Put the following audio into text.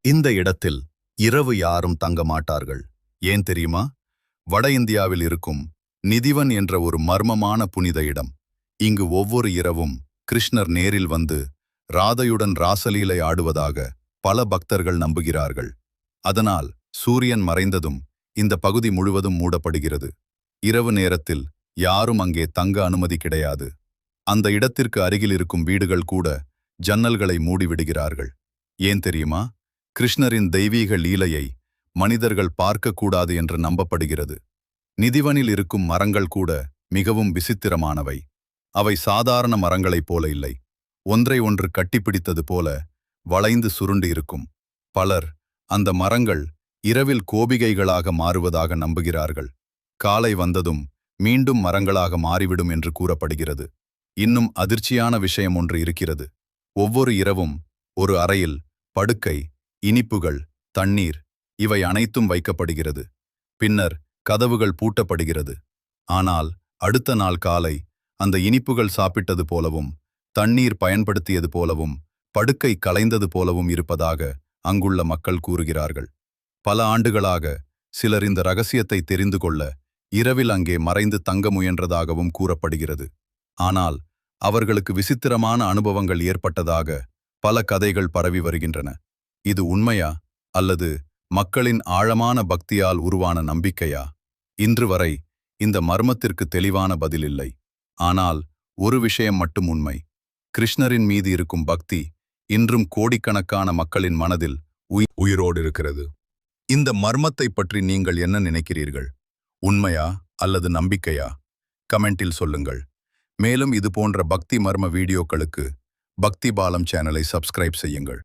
இந்த இடத்தில் இரவு யாரும் தங்க மாட்டார்கள். ஏன் தெரியுமா? வட இந்தியாவில் இருக்கும் நிதிவன் என்ற ஒரு மர்மமான புனித இடம். இங்கு ஒவ்வொரு இரவும் கிருஷ்ணர் நேரில் வந்து ராதையுடன் ராசலீலை ஆடுவதாக பல பக்தர்கள் நம்புகிறார்கள். அதனால் சூரியன் மறைந்ததும் இந்த பகுதி முழுவதும் மூடப்படுகிறது. இரவு நேரத்தில் யாரும் அங்கே தங்க அனுமதி கிடையாது. அந்த இடத்திற்கு அருகில் இருக்கும் வீடுகள் கூட ஜன்னல்களை மூடிவிடுகிறார்கள். ஏன் தெரியுமா? கிருஷ்ணரின் தெய்வீக லீலையை மனிதர்கள் பார்க்கக்கூடாது என்று நம்பப்படுகிறது. நிதிவனில் இருக்கும் மரங்கள் கூட மிகவும் விசித்திரமானவை. அவை சாதாரண மரங்களைப் போல இல்லை. ஒன்றை ஒன்று கட்டிப்பிடித்தது போல வளைந்து சுருண்டு இருக்கும். பலர் அந்த மரங்கள் இரவில் கோபிகைகளாக மாறுவதாக நம்புகிறார்கள். காலை வந்ததும் மீண்டும் மரங்களாக மாறிவிடும் என்று கூறப்படுகிறது. இன்னும் அதிர்ச்சியான விஷயம் ஒன்று இருக்கிறது. ஒவ்வொரு இரவும் ஒரு அறையில் படுக்கை, இனிப்புகள், தண்ணீர் இவை அனைத்தும் வைக்கப்படுகிறது. பின்னர் கதவுகள் பூட்டப்படுகிறது. ஆனால் அடுத்த நாள் காலை அந்த இனிப்புகள் சாப்பிட்டது போலவும், தண்ணீர் பயன்படுத்தியது போலவும், படுக்கை கலைந்தது போலவும் இருப்பதாக அங்குள்ள மக்கள் கூறுகிறார்கள். பல ஆண்டுகளாக சிலர் இந்த ரகசியத்தை தெரிந்து கொள்ள இரவில் அங்கே மறைந்து தங்க முயன்றதாகவும் கூறப்படுகிறது. ஆனால் அவர்களுக்கு விசித்திரமான அனுபவங்கள் ஏற்பட்டதாக பல கதைகள் பரவி வருகின்றன. இது உண்மையா அல்லது மக்களின் ஆழமான பக்தியால் உருவான நம்பிக்கையா? இன்று வரை இந்த மர்மத்திற்கு தெளிவான பதில் இல்லை. ஆனால் ஒரு விஷயம் மட்டும் உண்மை. கிருஷ்ணரின் மீது இருக்கும் பக்தி இன்றும் கோடிக்கணக்கான மக்களின் மனதில் உயிரோடு இருக்கிறது. இந்த மர்மத்தை பற்றி நீங்கள் என்ன நினைக்கிறீர்கள்? உண்மையா அல்லது நம்பிக்கையா? கமெண்டில் சொல்லுங்கள். மேலும் இது போன்ற பக்தி மர்ம வீடியோக்களுக்கு பக்தி பாலம் சேனலை சப்ஸ்கிரைப் செய்யுங்கள்.